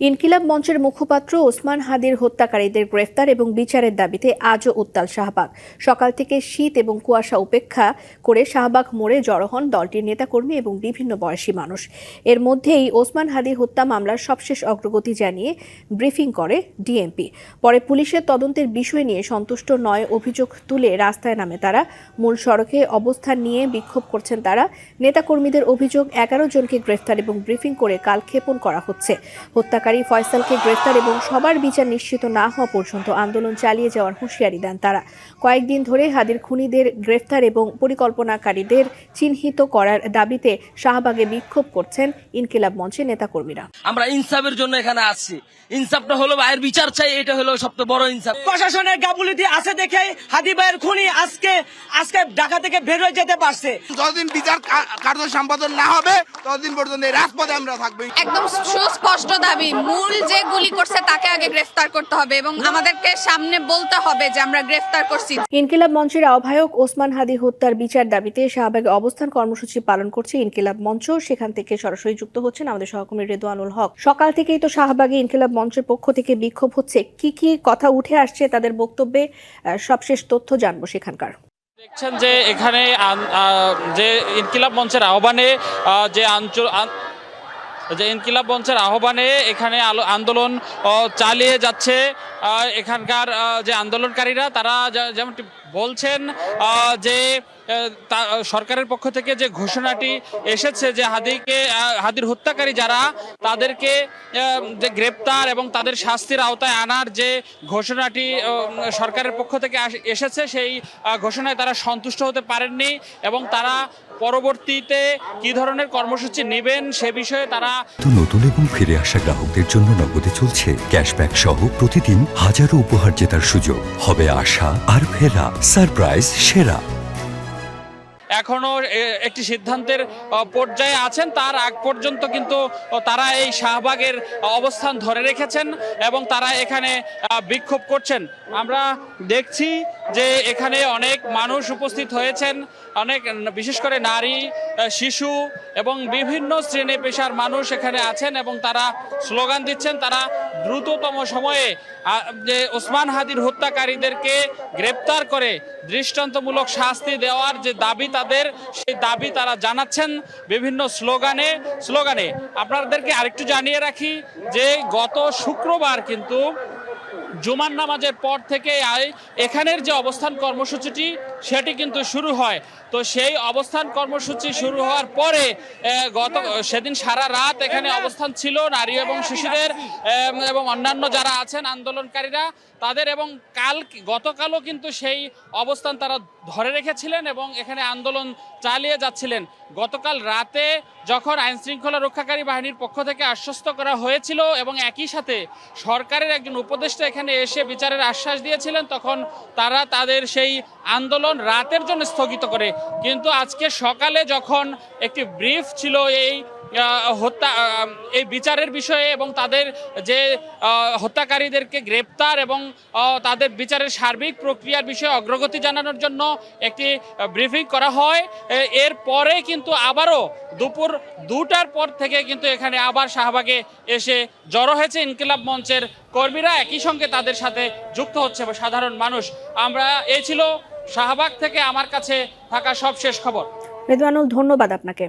ইনকিলাব মঞ্চের মুখপাত্র ওসমান হাদির হত্যাকারীদের গ্রেফতার এবং বিচারের দাবিতে আজও উত্তাল শাহবাগ। সকাল থেকে শীত এবং কুয়াশা উপেক্ষা করে শাহবাগ মোড়ে জড়ো হন দলটির নেতাকর্মী এবং বিভিন্ন বয়সী মানুষ। এর মধ্যেই ওসমান হাদি হত্যা মামলার সবশেষ অগ্রগতি জানিয়ে ব্রিফিং করে ডিএমপি। পরে পুলিশের তদন্তের বিষয় নিয়ে সন্তুষ্ট নয় অভিযোগ তুলে রাস্তায় নামে তারা। মূল সড়কে অবস্থান নিয়ে বিক্ষোভ করছেন তারা। নেতাকর্মীদের অভিযোগ 11 জনকে গ্রেফতার এবং ব্রিফিং করে কালক্ষেপণ করা হচ্ছে। হত্যাকারী ফয়সালকে গ্রেফতার এবং সবার বিচার নিশ্চিত না হওয়া পর্যন্ত আন্দোলন চালিয়ে যাওয়ার হুঁশিয়ারি দেন তারা। কয়েকদিন ধরে হাদির খুনিদের গ্রেফতার এবং পরিকল্পনাকারীদের চিহ্নিত করার দাবিতে শাহবাগে বিক্ষোভ করছেন ইনকিলাব মঞ্চের নেতাকর্মীরা। আমরা ইনসাফের জন্য এখানে আসছি। ইনসাফটা হলো ভাইয়ের বিচার চাই, এটা হলো সবচেয়ে বড় ইনসাফ। প্রশাসনের গাফিলতি আছে দেখে হাদি ভাইয়ের খুনি আজকে ঢাকা থেকে বের হয়ে যেতে পারছে। যতদিন বিচার কার্য সম্পাদন না হবে ততদিন পর্যন্ত এই রাজপথে আমরা থাকবো। একদম সুস্পষ্ট দাবি, মূল যে গুলি করছে তাকে আগে গ্রেফতার করতে হবে এবং আমাদেরকে সামনে বলতে হবে যে আমরা গ্রেফতার করছি। ইনকিলাব মঞ্চের আহ্বায়ক ওসমান হাদি হত্যার বিচার দাবিতে শাহবাগে অবস্থান কর্মসূচি পালন করছে ইনকিলাব মঞ্চ। সেখান থেকে সরাসরি যুক্ত হচ্ছেন আমাদের সহকর্মী রেদওয়ানুল হক। সকাল থেকেই তো শাহবাগে ইনকিলাব মঞ্চের পক্ষ থেকে বিক্ষোভ হচ্ছে, কি কি কথা উঠে আসছে তাদের বক্তব্যে সবশেষ তথ্য জানবো সেখানকার। দেখছেন যে এখানে যে ইনকিলাব মঞ্চের আহ্বানে ইনকিলাব মঞ্চের আহ্বানে এখানে আন্দোলন চালিয়ে যাচ্ছে। এখানকার যে আন্দোলনকারীরা তারা যেমনটি বলছেন যে সরকারের পক্ষ থেকে যে ঘোষণাটি এসেছে যে হাদির হত্যাকারী যারা তাদেরকে যে গ্রেপ্তার এবং তাদের শাস্তির আওতায় আনার যে ঘোষণাটি সরকারের পক্ষ থেকে এসেছে সেই ঘোষণায় তারা সন্তুষ্ট হতে পারেননি এবং তারা পরবর্তীতে কি ধরনের কর্মসূচি নেবেন সে বিষয়ে তারা নতুন এবং ফিরে আসা গ্রাহকদের জন্য নগদে চলছে ক্যাশব্যাক সহ প্রতিদিন হাজারো উপহার জেতার সুযোগ। হবে আশা আর ফেরা সারপ্রাইজ সেরা। এখনো একটি সিদ্ধান্তের পর্যায়ে আছেন, তার আগ পর্যন্ত কিন্তু তারা এই শাহবাগের অবস্থান ধরে রেখেছেন এবং তারা এখানে বিক্ষোভ করছেন। আমরা দেখছি যে এখানে অনেক মানুষ উপস্থিত হয়েছেন, অনেক বিশেষ করে নারী, শিশু এবং বিভিন্ন শ্রেণী পেশার মানুষ এখানে আছেন এবং তারা স্লোগান দিচ্ছেন। তারা দ্রুততম সময়ে যে ওসমান হাদির হত্যাকারীদেরকে গ্রেপ্তার করে দৃষ্টান্তমূলক শাস্তি দেওয়ার যে দাবি তাদের, সেই দাবি তারা জানাচ্ছেন বিভিন্ন স্লোগানে। আপনাদেরকে আরেকটু জানিয়ে রাখি যে গত শুক্রবার কিন্তু জুমার নামাজের পর থেকে এখানের যে অবস্থান কর্মসূচিটি সেটি কিন্তু শুরু হয়। তো সেই অবস্থান কর্মসূচি শুরু হওয়ার পরে সেদিন সারা রাত এখানে অবস্থান ছিল নারী এবং শিশুদের এবং অন্যান্য যারা আছেন আন্দোলনকারীরা তাদের, এবং গতকালও কিন্তু সেই অবস্থান তারা ধরে রেখেছিলেন এবং এখানে আন্দোলন চালিয়ে যাচ্ছিলেন। গতকাল রাতে যখন আইন শৃঙ্খলা রক্ষাকারী বাহিনীর পক্ষ থেকে আশ্বস্ত করা হয়েছিল এবং একই সাথে সরকারের একজন উপদেষ্টা এখানে এসে বিচারের আশ্বাস দিয়েছিলেন, তখন তারা তাদের সেই আন্দোলন রাতের জন্য স্থগিত করে। কিন্তু আজকে সকালে যখন একটি ব্রিফ ছিল এই বিচারের বিষয়ে এবং তাদের যে হত্যাকারীদেরকে গ্রেপ্তার এবং তাদের বিচারের সার্বিক প্রক্রিয়ার বিষয়ে অগ্রগতি জানানোর জন্য একটি ব্রিফিং করা হয়। এর পরে কিন্তু আবারও দুপুর 2টার পর থেকে কিন্তু এখানে আবার শাহবাগে এসে জড়ো হয়েছে ইনকিলাব মঞ্চের কর্মীরা, একই সঙ্গে তাদের সাথে যুক্ত হচ্ছে সাধারণ মানুষ। এই ছিল শাহবাগ থেকে আমার কাছে থাকা সবশেষ খবর। রেদওয়ানুল, ধন্যবাদ আপনাকে।